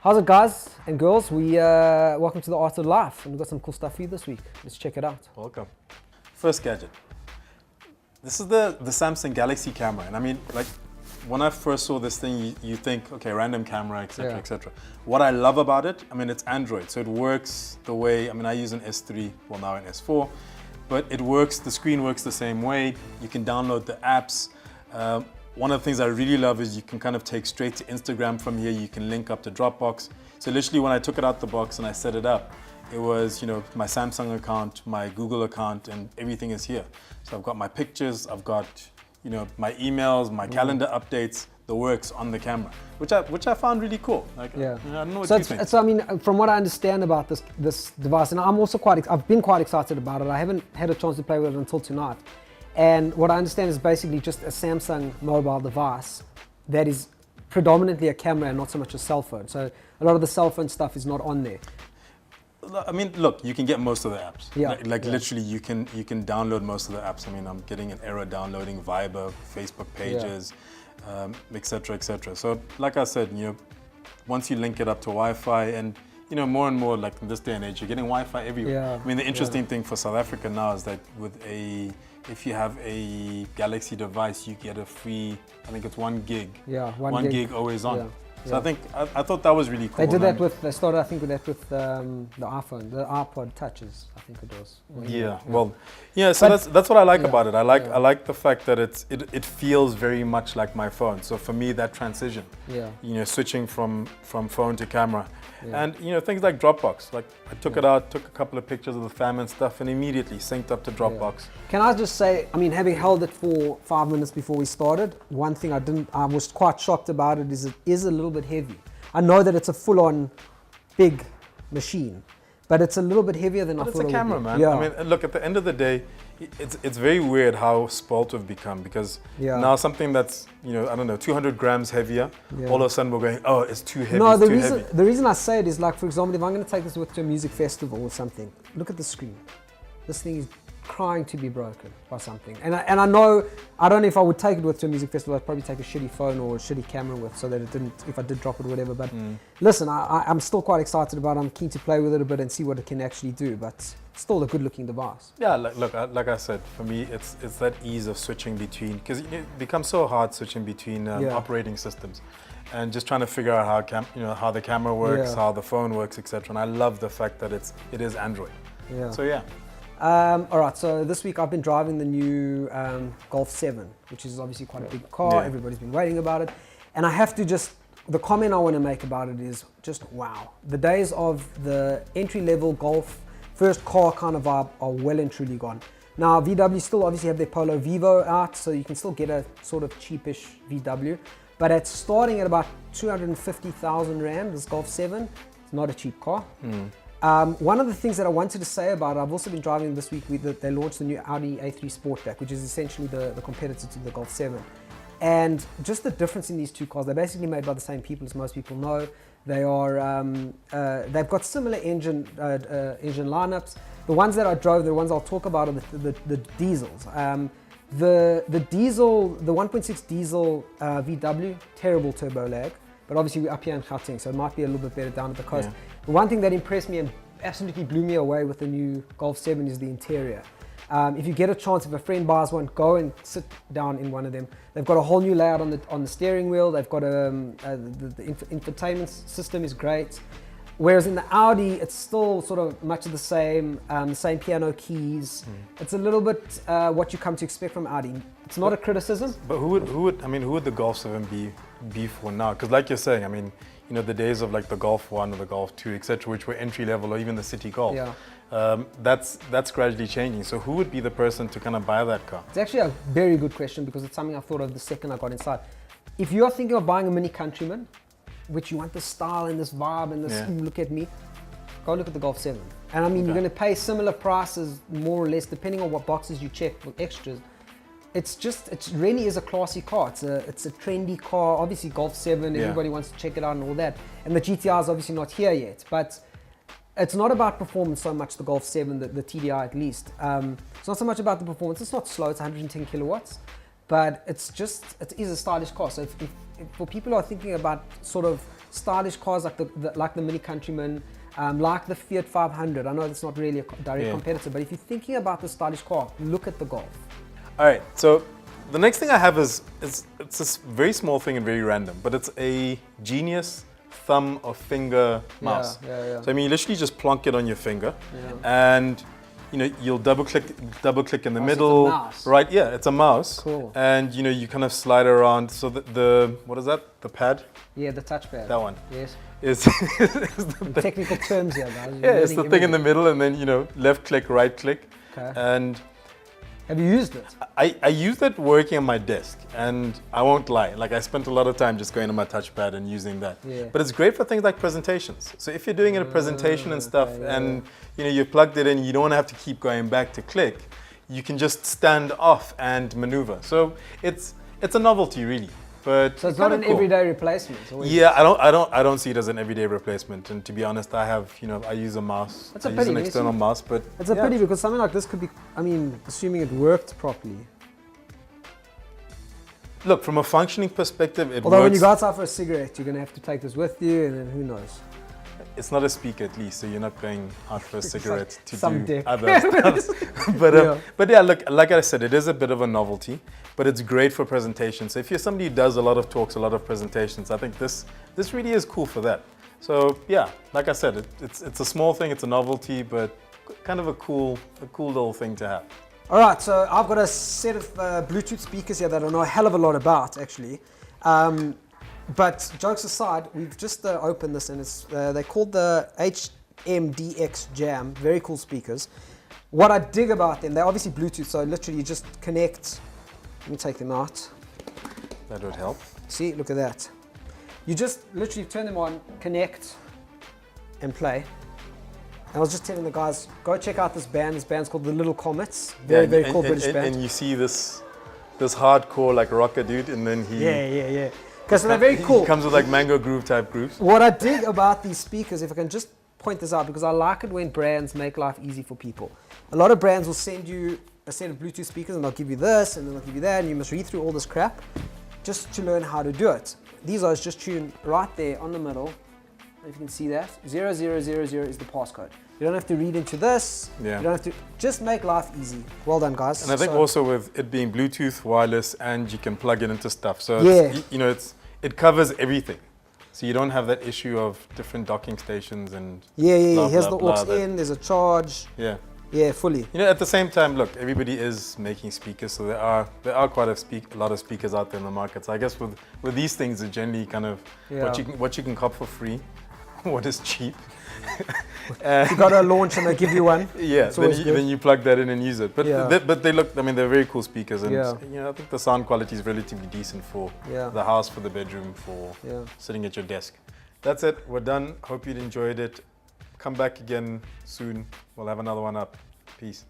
How's it, guys and girls? We welcome to the Art of Life, and we've got some cool stuff for you this week. Let's check it out. Welcome. First gadget. This is the Samsung Galaxy camera, and I mean, like, when I first saw this thing, you think, okay, random camera, etc., etc. What I love about it, I mean, it's Android, so it works the way. I mean, I use an S3, well now an S4, but it works. The screen works the same way. You can download the apps. One of the things I really love is you can kind of take straight to Instagram from here. You can link up to Dropbox. So literally when I took it out the box and I set it up, it was, my Samsung account, my Google account, and everything is here. So I've got my pictures, I've got, my emails, my calendar updates, the works on the camera, which I found really cool. Like, I don't know what you think. So I mean, from what I understand about this device, and I've been quite excited about it. I haven't had a chance to play with it until tonight. And what I understand is basically just a Samsung mobile device that is predominantly a camera and not so much a cell phone. So a lot of the cell phone stuff is not on there. I mean, look, you can get most of the apps. Literally, you can download most of the apps. I mean, I'm getting an error downloading Viber, Facebook pages, etc., etc. So, like I said, once you link it up to Wi-Fi, and more and more, like in this day and age, you're getting Wi-Fi everywhere. I mean, the interesting thing for South Africa now is that if you have a Galaxy device, you get a free, I think it's 1 gig. Yeah, 1 gig always on. So I thought that was really cool. They started I think with that with the iPhone, the iPod touches, I think it was. So that's what I like about it. I like the fact that it feels very much like my phone. So for me, that transition, switching from phone to camera, and things like Dropbox. Like I took it out, took a couple of pictures of the fam and stuff, and immediately synced up to Dropbox. Can I just say, I mean, having held it for 5 minutes before we started, one thing I was quite shocked about it is a little bit heavy. I know that it's a full-on big machine, but it's a little bit heavier than I thought it would be. It's a camera, man. I mean, look, at the end of the day, it's very weird how spoilt we've become, because now something that's, 200 grams heavier, all of a sudden we're going, oh, it's too heavy, No, the reason I say it is, like, for example, if I'm going to take this to a music festival or something, look at the screen. This thing is crying to be broken by something, and I know, I don't know if I would take it with to a music festival. I'd probably take a shitty phone or a shitty camera with, so that it didn't, if I did drop it or whatever. But listen, I'm still quite excited about it. I'm keen to play with it a bit and see what it can actually do, but still a good looking device. Yeah, like I said, for me it's that ease of switching between, because it becomes so hard switching between operating systems and just trying to figure out how the camera works, how the phone works, etc. And I love the fact that it is Android. So yeah. All right, so this week I've been driving the new Golf 7, which is obviously quite a big car. Everybody's been waiting about it. And I have to the comment I want to make about it is just wow. The days of the entry-level Golf, first car kind of vibe are well and truly gone. Now, VW still obviously have their Polo Vivo out, so you can still get a sort of cheapish VW. But it's starting at about 250,000 Rand, this Golf 7. It's not a cheap car. One of the things that I wanted to say about it, I've also been driving this week, they launched the new Audi A3 Sportback, which is essentially the competitor to the Golf 7. And just the difference in these two cars, they're basically made by the same people, as most people know. They are, they've got similar engine lineups. The ones that I drove, the ones I'll talk about are the diesels. The diesel, the 1.6 diesel VW, terrible turbo lag. But obviously we're up here in Gauteng, so it might be a little bit better down at the coast. The one thing that impressed me and absolutely blew me away with the new Golf 7 is the interior. If you get a chance, if a friend buys one, go and sit down in one of them. They've got a whole new layout on the steering wheel. They've got the infotainment system is great. Whereas in the Audi, it's still sort of much of the same piano keys. It's a little bit what you come to expect from Audi. It's not a criticism. But who would the Golf 7 be for now? Because like you're saying, I mean, the days of like the Golf 1 or the Golf 2, etc., which were entry level, or even the City Golf. That's gradually changing. So who would be the person to kind of buy that car? It's actually a very good question, because it's something I thought of the second I got inside. If you're thinking of buying a mini Countryman, which you want this style and this vibe and this look at me, go look at the Golf 7. And I mean, you're going to pay similar prices, more or less, depending on what boxes you check with extras. It really is a classy car. It's a trendy car. Obviously Golf 7, everybody wants to check it out and all that. And the GTR is obviously not here yet, but it's not about performance so much, the Golf 7, the TDI at least. It's not so much about the performance. It's not slow, it's 110 kilowatts. But it is a stylish car. So if for people who are thinking about sort of stylish cars like the Mini Countryman, like the Fiat 500. I know it's not really a direct competitor, but if you're thinking about the stylish car, look at the Golf. All right, so the next thing I have is it's a very small thing and very random, but it's a Genius thumb or finger mouse. So I mean, you literally just plonk it on your finger, and you'll double click in the middle. It's a mouse. Right? Yeah, it's a mouse. Cool. And you kind of slide around. So the what is that? The pad? Yeah, the touchpad. That one. Yes. Is the technical terms here, guys. Yeah, it's the thing in the middle, and then left click, right click. Okay. And have you used it? I used it working on my desk, and I won't lie, like I spent a lot of time just going on my touchpad and using that. Yeah. But it's great for things like presentations. So if you're doing a presentation and stuff, and you plugged it in, you don't want to have to keep going back to click. You can just stand off and maneuver. So it's a novelty, really. But so it's not an everyday replacement. Yeah, I don't see it as an everyday replacement. And to be honest, I use a mouse. That's a pity. I use an external mouse, but it's a pity because something like this could be. I mean, assuming it worked properly. Look, from a functioning perspective, it Although works. when you go outside for a cigarette, you're going to have to take this with you, and then who knows. It's not a speaker, at least, so you're not going out for a cigarette to some do dick. other stuff. But yeah, look, like I said, it is a bit of a novelty, but it's great for presentations. So if you're somebody who does a lot of talks, a lot of presentations, I think this really is cool for that. So yeah, like I said, it's a small thing, it's a novelty, but kind of a cool little thing to have. All right, so I've got a set of Bluetooth speakers here that I know a hell of a lot about, actually. But jokes aside, we've just opened this, and it's they're called the HMDX Jam. Very cool speakers. What I dig about them, they're obviously Bluetooth, so literally you just connect. Let me take them out. That would help. See, look at that. You just literally turn them on, connect, and play. And I was just telling the guys, go check out this band. This band's called the Little Comets. Very cool British band. And you see this hardcore like rocker dude, and then he yeah. Because they're very cool. He comes with like Mango Groove type grooves. What I dig about these speakers, if I can just point this out, because I like it when brands make life easy for people. A lot of brands will send you a set of Bluetooth speakers, and they'll give you this, and then they'll give you that, and you must read through all this crap just to learn how to do it. These are just tuned right there on the middle. If you can see that, 0000 is the passcode. You don't have to read into this. Yeah. You don't have to, just make life easy. Well done, guys. And I think also with it being Bluetooth, wireless, and you can plug it into stuff. So it covers everything. So you don't have that issue of different docking stations and Here's the aux in, there's a charge. Yeah, fully. At the same time, look, everybody is making speakers, so there are quite a lot of speakers out there in the market. So I guess with these things, it's generally kind of what you can cop for free, what is cheap. You got a launch and they give you one. Yeah, then you plug that in and use it. But they look, I mean, they're very cool speakers, and I think the sound quality is relatively decent for the house, for the bedroom, for sitting at your desk. That's it. We're done. Hope you'd enjoyed it. Come back again soon. We'll have another one up. Peace.